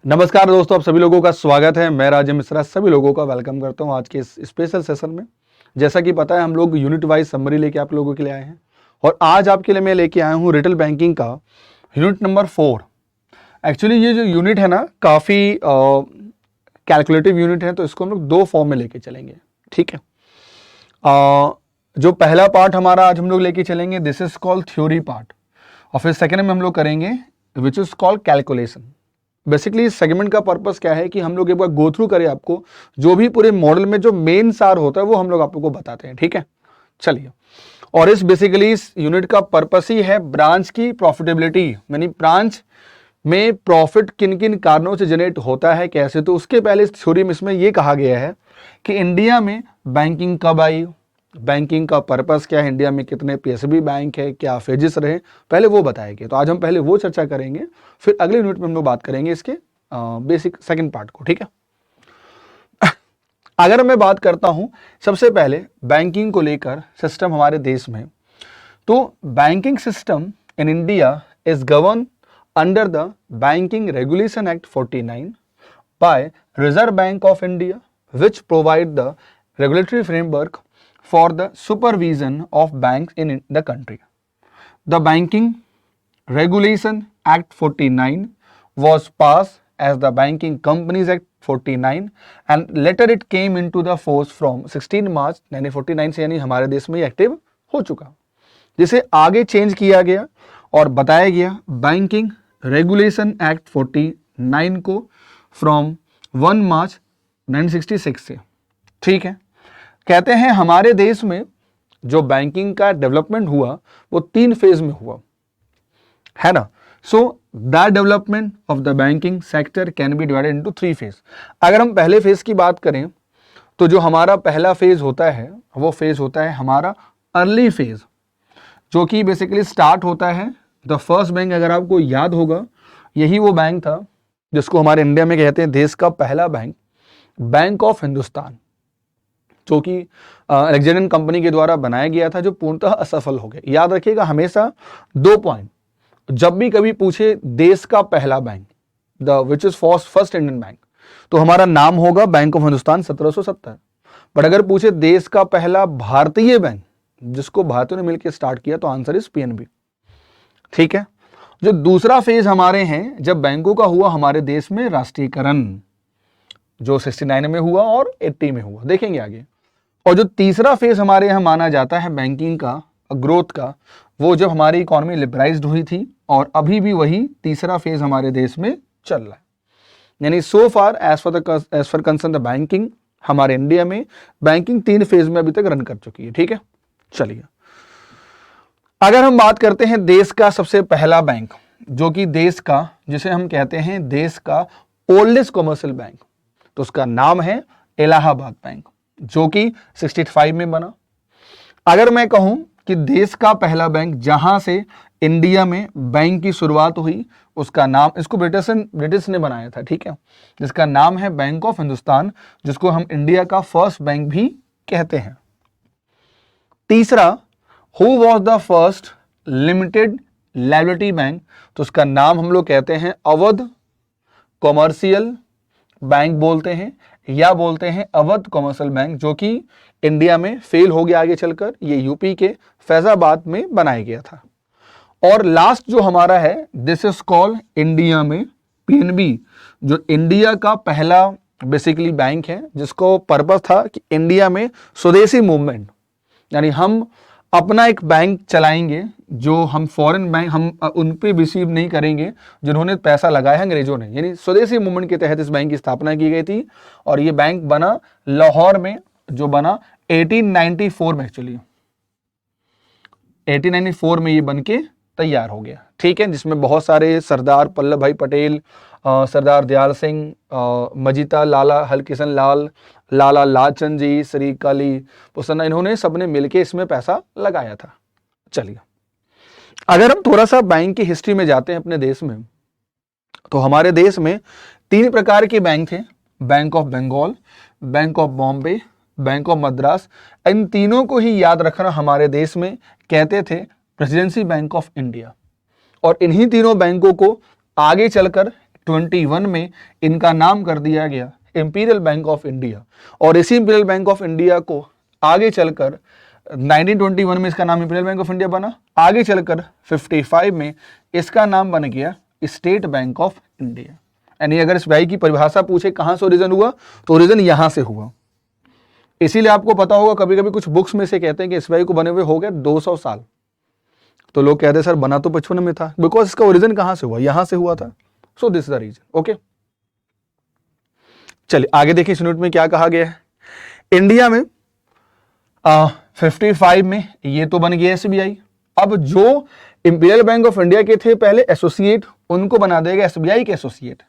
नमस्कार दोस्तों, आप सभी लोगों का स्वागत है। मैं राजेश मिश्रा सभी लोगों का वेलकम करता हूं आज के इस स्पेशल सेशन में। जैसा कि पता है, हम लोग यूनिट वाइज समरी लेके आप लोगों के लिए आए हैं और आज आपके लिए मैं लेके आया हूं रिटेल बैंकिंग का यूनिट नंबर 4। एक्चुअली ये जो यूनिट है ना, काफ़ी कैलकुलेटिव यूनिट है, तो इसको हम लोग दो फॉर्म में लेके चलेंगे। ठीक है। जो पहला पार्ट हमारा आज हम लोग लेके चलेंगे, this is called theory part, और फिर सेकेंड में हम लोग करेंगे which is called calculation. Basically इस सेगमेंट का पर्पस क्या है कि हम लोग एक बार गो थ्रू करें, आपको जो भी पूरे मॉडल में जो मेन सार होता है वो हम लोग आप लोग को बताते हैं। ठीक है, चलिए। और इस यूनिट का पर्पस ही है ब्रांच की प्रॉफिटेबिलिटी, यानी ब्रांच में प्रॉफिट किन किन कारणों से जनरेट होता है, कैसे। तो उसके पहले इस थ्योरी में इसमें ये कहा गया है कि इंडिया में बैंकिंग कब आई, बैंकिंग का पर्पस क्या है, इंडिया में कितने पीएसबी बैंक है, क्या फेजेस रहे, पहले वो बताएंगे। तो आज हम पहले वो चर्चा करेंगे, फिर अगले यूनिट में हम लोग बात करेंगे इसके बेसिक सेकंड पार्ट को। ठीक है। अगर मैं बात करता हूं सबसे पहले बैंकिंग को लेकर सिस्टम हमारे देश में, तो banking system in India is govern under the banking regulation act 49 by Reserve Bank of India, which provide the regulatory framework for the supervision of banks in the country. The Banking Regulation Act 49 was passed as the Banking Companies Act 49 and later it came into the force from 16 March 1949 से, यानी हमारे देश में active हो चुका, जिसे आगे change किया गया और बताया गया बैंकिंग रेगुलेशन एक्ट 49 को फ्रॉम 1 मार्च 1966 से। ठीक है। कहते हैं हमारे देश में जो बैंकिंग का डेवलपमेंट हुआ वो 3 फेज में हुआ है ना। So the development of the banking sector can be divided into 3 phase. अगर हम पहले फेज की बात करें तो जो हमारा पहला फेज होता है वो फेज होता है हमारा अर्ली फेज, जो कि बेसिकली स्टार्ट होता है द फर्स्ट बैंक। अगर आपको याद होगा, यही वो बैंक था जिसको हमारे इंडिया में कहते हैं देश का पहला बैंक, बैंक ऑफ हिंदुस्तान, जो कि अलेक्जेंडर कंपनी के द्वारा बनाया गया था, जो पूर्णतः असफल हो गया। याद रखिएगा हमेशा 2 पॉइंट, जब भी कभी पूछे देश का पहला bank the which is first Indian bank, तो हमारा नाम होगा बैंक ऑफ हिंदुस्तान 1770। बट अगर पूछे देश का पहला भारतीय बैंक जिसको भारतीयों ने मिलकर स्टार्ट किया, तो आंसर इज पीएनबी। ठीक है। जो दूसरा फेज हमारे हैं, जब बैंकों का हुआ हमारे देश में राष्ट्रीयकरण, जो 69 में हुआ और 80 में हुआ, देखेंगे आगे। और जो तीसरा फेज हमारे यहाँ माना जाता है बैंकिंग का ग्रोथ का, वो जब हमारी इकोनॉमी लिबरलाइज्ड हुई थी, और अभी भी वही तीसरा फेज हमारे देश में चल रहा है। यानी so far as for concern the banking, हमारे इंडिया में बैंकिंग 3 फेज में अभी तक रन कर चुकी है। ठीक है। चलिए, अगर हम बात करते हैं देश का सबसे पहला बैंक, जो कि देश का, जिसे हम कहते हैं देश का ओल्डेस्ट कॉमर्शियल बैंक, तो उसका नाम है इलाहाबाद बैंक, जो कि 65 में बना। अगर मैं कहूं कि देश का पहला बैंक जहां से इंडिया में बैंक की शुरुआत हुई, उसका नाम, इसको ब्रिटिश ने बनाया था। ठीक है। जिसका नाम है बैंक ऑफ हिंदुस्तान, जिसको हम इंडिया का फर्स्ट बैंक भी कहते हैं। तीसरा, who was the first limited liability bank, तो उसका नाम हम लोग कहते हैं अवध कॉमर्शियल बैंक बोलते हैं, या बोलते हैं अवध कॉमर्शियल बैंक, जो कि इंडिया में फेल हो गया आगे चलकर। ये यूपी के फैजाबाद में बनाया गया था। और लास्ट जो हमारा है, दिस इज कॉल्ड इंडिया में पीएनबी, जो इंडिया का पहला बेसिकली बैंक है, जिसको पर्पस था कि इंडिया में स्वदेशी मूवमेंट, यानी हम अपना एक बैंक चलाएंगे, जो हम फॉरेन बैंक हम उन पे रिसीव नहीं करेंगे जिन्होंने पैसा लगाया है अंग्रेजों ने। यानी स्वदेशी मूवमेंट के तहत इस बैंक की स्थापना की गई थी, और ये बैंक बना लाहौर में, जो बना 1894 में। एक्चुअली 1894 में ये बन के तैयार हो गया। ठीक है। जिसमें बहुत सारे सरदार वल्लभ भाई पटेल, सरदार दयाल सिंह, मजीता लाला हरकिशन लाल, लाला लालचंद जी, श्री काली प्रसन्ना, इन्होंने सबने मिलके इसमें पैसा लगाया था। चलिए, अगर हम थोड़ा सा बैंक की हिस्ट्री में जाते हैं अपने देश में, तो हमारे देश में 3 प्रकार के बैंक थे, bank of Bengal, bank of Bombay, bank of Madras. इन तीनों को ही याद रखना हमारे देश में कहते थे प्रेसिडेंसी बैंक ऑफ इंडिया। और इन्हीं तीनों बैंकों को आगे चलकर 1921 में इनका नाम कर दिया गया इंपीरियल बैंक ऑफ इंडिया। और इसी इंपीरियल बैंक ऑफ इंडिया को आगे चलकर 1921 में इसका नाम इंपीरियल बैंक ऑफ इंडिया बना, आगे चलकर 55 में इसका नाम बन गया स्टेट बैंक ऑफ इंडिया। यानी अगर इस भाई की परिभाषा पूछे कहां से ओरिजिन हुआ, तो ओरिजिन यहां से हुआ। इसीलिए आपको पता होगा कभी कभी कुछ बुक्स में से कहते हैं कि इस भाई को बने हुए हो गए 200 साल, तो लोग कहते हैं सर बना तो 55 में था, बिकॉज इसका ओरिजिन कहां से हुआ, यहां से हुआ था। So this is the reason. Okay, चलिए आगे देखिए इस यूनिट में क्या कहा गया है। इंडिया में 55 में ये तो बन गया एसबीआई। अब जो इंपीरियल बैंक ऑफ इंडिया के थे पहले एसोसिएट, उनको बना देगा एसबीआई के एसोसिएट।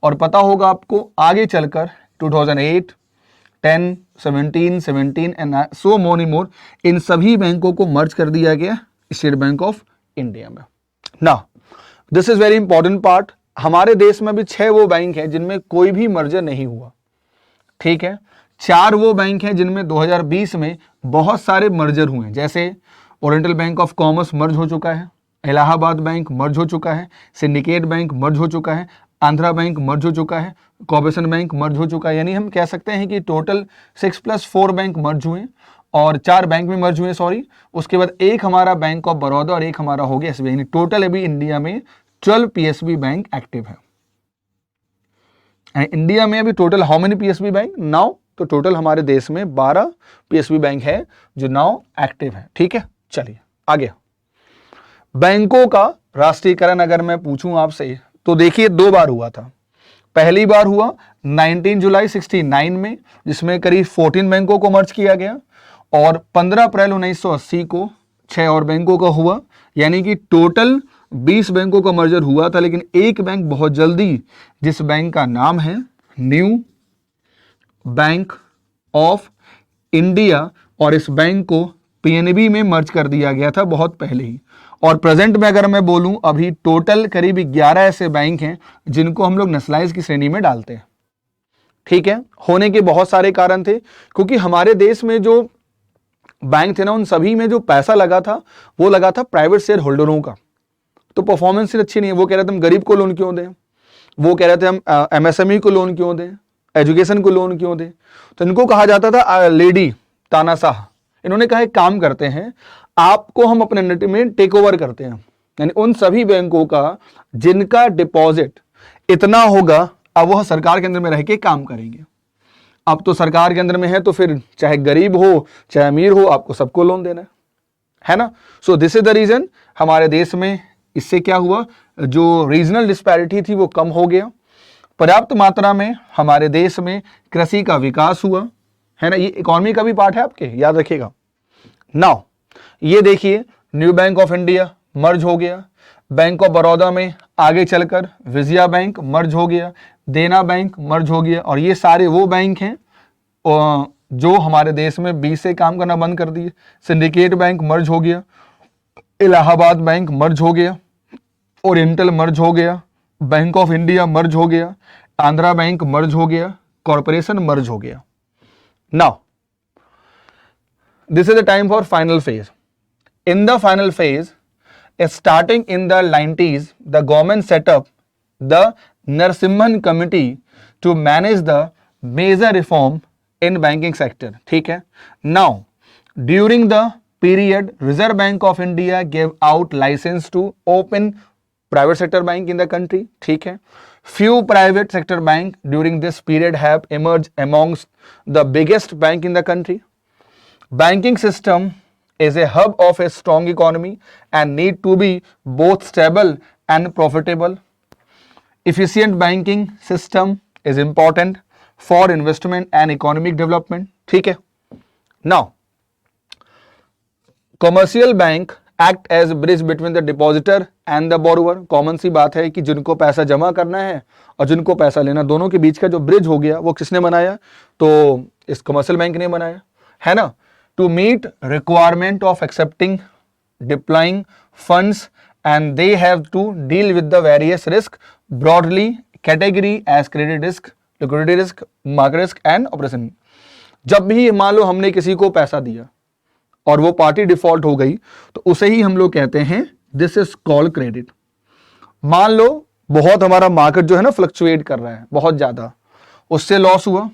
और पता होगा आपको आगे चलकर 2008, 10, 17 एंड सो मोनी मोर, इन सभी बैंकों को मर्ज कर दिया गया स्टेट बैंक ऑफ इंडिया में। Now this is very important part. हमारे देश में भी 6 वो बैंक हैं जिनमें कोई भी मर्जर नहीं हुआ, ठीक है। 4 वो बैंक हैं जिनमें 2020 में बहुत सारे मर्जर हुए हैं, जैसे ओरिएंटल बैंक ऑफ कॉमर्स मर्ज हो चुका है, इलाहाबाद बैंक मर्ज हो चुका है, सिंडिकेट बैंक मर्ज हो चुका है, आंध्रा बैंक मर्ज हो चुका है, कॉर्पोरेशन बैंक मर्ज हो चुका है। यानी हम कह सकते हैं कि टोटल 6+4 बैंक मर्ज हुए और 4 बैंक में मर्ज हुए, सॉरी। उसके बाद एक हमारा बैंक ऑफ बड़ौदा और एक हमारा हो गया एसबीआई। टोटल अभी इंडिया में 12 पीएसबी बैंक एक्टिव है। इंडिया में अभी total how many PSB bank now, तो टोटल हमारे देश में 12 पीएसबी बैंक है जो नाउ एक्टिव है, ठीक है। चलिए आगे, बैंकों का राष्ट्रीयकरण अगर मैं पूछूं आपसे तो देखिए 2 बार हुआ था। पहली बार हुआ 19 जुलाई 69 में, जिसमें करीब 14 बैंकों को मर्ज किया गया, और 15 अप्रैल 1980 को 6 और बैंकों का हुआ। यानी कि टोटल 20 बैंकों का मर्जर हुआ था, लेकिन एक बैंक बहुत जल्दी, जिस बैंक का नाम है न्यू बैंक ऑफ इंडिया, और इस बैंक को पीएनबी में मर्ज कर दिया गया था बहुत पहले ही। और प्रेजेंट में अगर मैं बोलूं अभी टोटल करीब 11 ऐसे बैंक हैं जिनको हम लोग नेशनलाइज की श्रेणी में डालते हैं, ठीक है। होने के बहुत सारे कारण थे, क्योंकि हमारे देश में जो बैंक थे ना, उन सभी में जो पैसा लगा था वो लगा था प्राइवेट शेयर होल्डरों का। तो परफॉर्मेंस अच्छी नहीं है। वो कह रहे थे हम गरीब को लोन क्यों दें, वो कह रहे थे हम एमएसएमई को लोन क्यों दें, एजुकेशन को लोन क्यों दें। तो इनको कहा जाता था लेडी तानाशाह। इन्होंने कहा एक काम करते हैं, आपको हम अपने नेट में टेक ओवर करते हैं। यानी उन सभी बैंकों का जिनका डिपॉजिट इतना होगा, अब वह सरकार के अंदर में रह के काम करेंगे। अब तो सरकार के अंदर में है, तो फिर चाहे गरीब हो चाहे अमीर हो, आपको सबको लोन देना है ना। So this is the reason. हमारे देश में इससे क्या हुआ, जो रीजनल डिस्पैरिटी थी वो कम हो गया। पर्याप्त मात्रा में हमारे देश में कृषि का विकास हुआ, है ना। ये इकोनॉमी का भी पार्ट है आपके, याद रखिएगा। नाउ ये देखिए न्यू बैंक ऑफ इंडिया मर्ज हो गया, बैंक ऑफ बड़ौदा में आगे चलकर विजया बैंक मर्ज हो गया, देना बैंक मर्ज हो गया। और ये सारे वो बैंक हैं जो हमारे देश में 20 से काम करना बंद कर दिए। सिंडिकेट बैंक मर्ज हो गया, इलाहाबाद बैंक मर्ज हो गया, ओरिएंटल मर्ज हो गया, बैंक ऑफ इंडिया मर्ज हो गया, आंध्रा बैंक मर्ज हो गया, कॉर्पोरेशन मर्ज हो गया। Now this is the time for final phase. In the final phase, starting in the 90s, the government set up the Narasimhan Committee to manage the major reform in banking sector. ठीक है। Now, during the period, Reserve Bank of India gave out license to open private sector bank in the country. ठीक है। Few private sector bank during this period have emerged amongst the biggest bank in the country. Banking system is a hub of a strong economy and need to be both stable and profitable. Efficient banking system is important for investment and economic development. ठीक है। Now, commercial bank act as bridge between the depositor and the borrower. Common सी बात है कि जिनको पैसा जमा करना है और जिनको पैसा लेना, दोनों के बीच का जो ब्रिज हो गया वो किसने बनाया, तो इस कमर्शियल बैंक ने बनाया, है ना। To meet requirement of accepting, deploying funds, and they have to deal with the various risk broadly category as credit risk, liquidity risk, market risk and operation. जब भी मान लो हमने किसी को पैसा दिया और वो पार्टी डिफॉल्ट हो गई, तो उसे ही हम लोग कहते हैं दिस इज कॉल्ड क्रेडिट। मान लो बहुत हमारा मार्केट जो है ना फ्लक्चुएट कर रहा है बहुत ज्यादा, उससे लॉस हुआ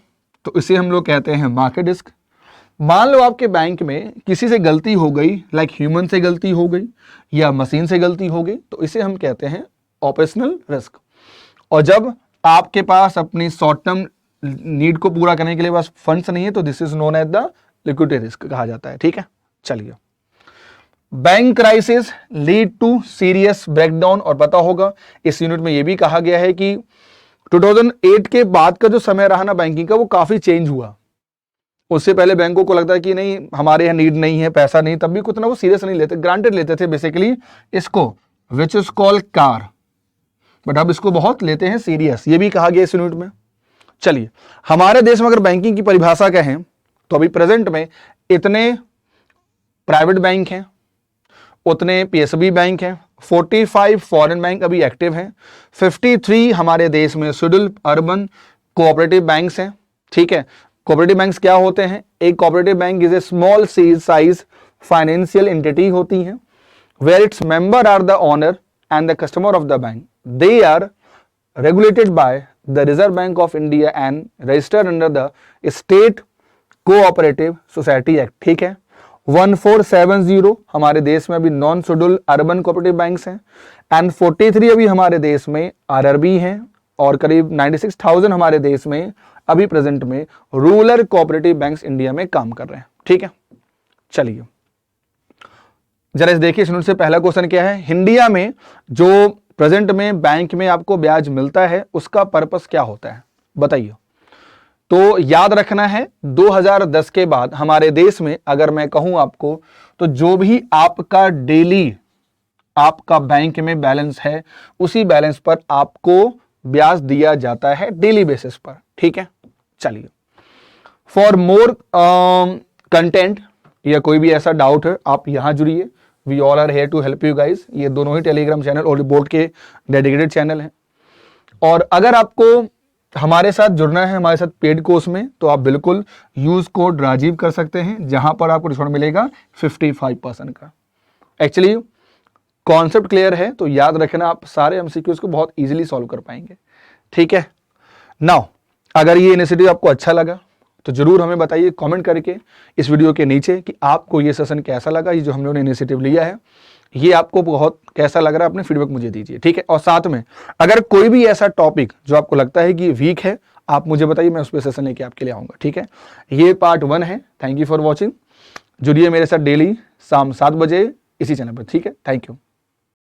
तो इसे हम लोग कहते हैं मार्केट रिस्क। मान लो आपके बैंक में किसी से गलती हो गई, लाइक ह्यूमन से गलती हो गई या मशीन से गलती हो गई, तो इसे हम कहते हैं ऑपरेशनल रिस्क। और जब आपके पास अपनी शॉर्ट टर्म नीड को पूरा करने के लिए बस फंड्स नहीं है, तो this is known as the liquidity risk कहा जाता है। ठीक है, चलिए। Bank crisis lead to serious breakdown, और पता होगा इस यूनिट में यह भी कहा गया है कि 2008 के बाद का जो समय रहा ना बैंकिंग का, वो काफी चेंज हुआ। उससे पहले बैंकों को लगता है कि नहीं हमारे यहाँ नीड नहीं है, पैसा नहीं, तब भी कुछ ना वो सीरियस नहीं लेते, ग्रांटेड लेते थे बेसिकली इसको, which is called car. But अब इसको बहुत लेते हैं सीरियस, ये भी कहा गया इस यूनिट में। चलिए, हमारे देश में अगर बैंकिंग की परिभाषा कहें तो अभी प्रेजेंट में इतने प्राइवेट बैंक हैं, उतने पीएसबी बैंक हैं, 45 फॉरेन बैंक अभी एक्टिव हैं, 53 हमारे देश में शेड्यूल अर्बन कोऑपरेटिव बैंक्स हैं। ठीक है, कोऑपरेटिव बैंक्स क्या होते हैं? एक cooperative bank is a small size financial entity होती है, where its member are the owner and the customer of the bank. They are regulated by the Reserve Bank of India and registered under the State Cooperative Society Act। ठीक है, 1470 हमारे देश में अभी non schedule urban cooperative banks हैं, and 43 अभी हमारे देश में आरआरबी हैं, और करीब 96,000 हमारे देश में अभी प्रेजेंट में रूरल कोऑपरेटिव बैंक्स इंडिया में काम कर रहे हैं। ठीक है, चलिए जरा इस देखिए, इससे पहला क्वेश्चन क्या है? इंडिया में जो प्रेजेंट में बैंक में आपको ब्याज मिलता है उसका पर्पस क्या होता है, बताइए। तो याद रखना है 2010 के बाद हमारे देश में अगर मैं कहूं आपको, तो जो भी आपका डेली आपका बैंक में बैलेंस है, उसी बैलेंस पर आपको ब्याज दिया जाता है डेली बेसिस पर। ठीक है, चलिए। फॉर मोर कंटेंट या कोई भी ऐसा डाउट है, आप यहां जुड़िए, we all are here to help you guys. ये दोनों ही टेलीग्राम चैनल और बोर्ड के डेडिकेटेड चैनल हैं। और अगर आपको हमारे साथ जुड़ना है, हमारे साथ पेड कोर्स में, तो आप बिल्कुल यूज कोड राजीव कर सकते हैं, जहां पर आपको डिस्काउंट मिलेगा 55% का। एक्चुअली कॉन्सेप्ट क्लियर है, तो याद रखना, आप सारे एमसीक्यूज को बहुत इजीली सॉल्व कर पाएंगे। ठीक है, नाउ अगर ये इनिशिएटिव आपको अच्छा लगा तो जरूर हमें बताइए कमेंट करके इस वीडियो के नीचे कि आपको ये सेशन कैसा लगा, ये जो हम लोगों ने इनिशिएटिव लिया है ये आपको बहुत कैसा लग रहा है, अपने फीडबैक मुझे दीजिए। ठीक है, और साथ में अगर कोई भी ऐसा टॉपिक जो आपको लगता है कि वीक है, आप मुझे बताइए, मैं उस पर सेशन लेके आपके लिए आऊंगा। ठीक है, ये पार्ट 1 है। Thank you for watching. जुड़िए मेरे साथ डेली शाम 7 बजे इसी चैनल पर। ठीक है, थैंक यू।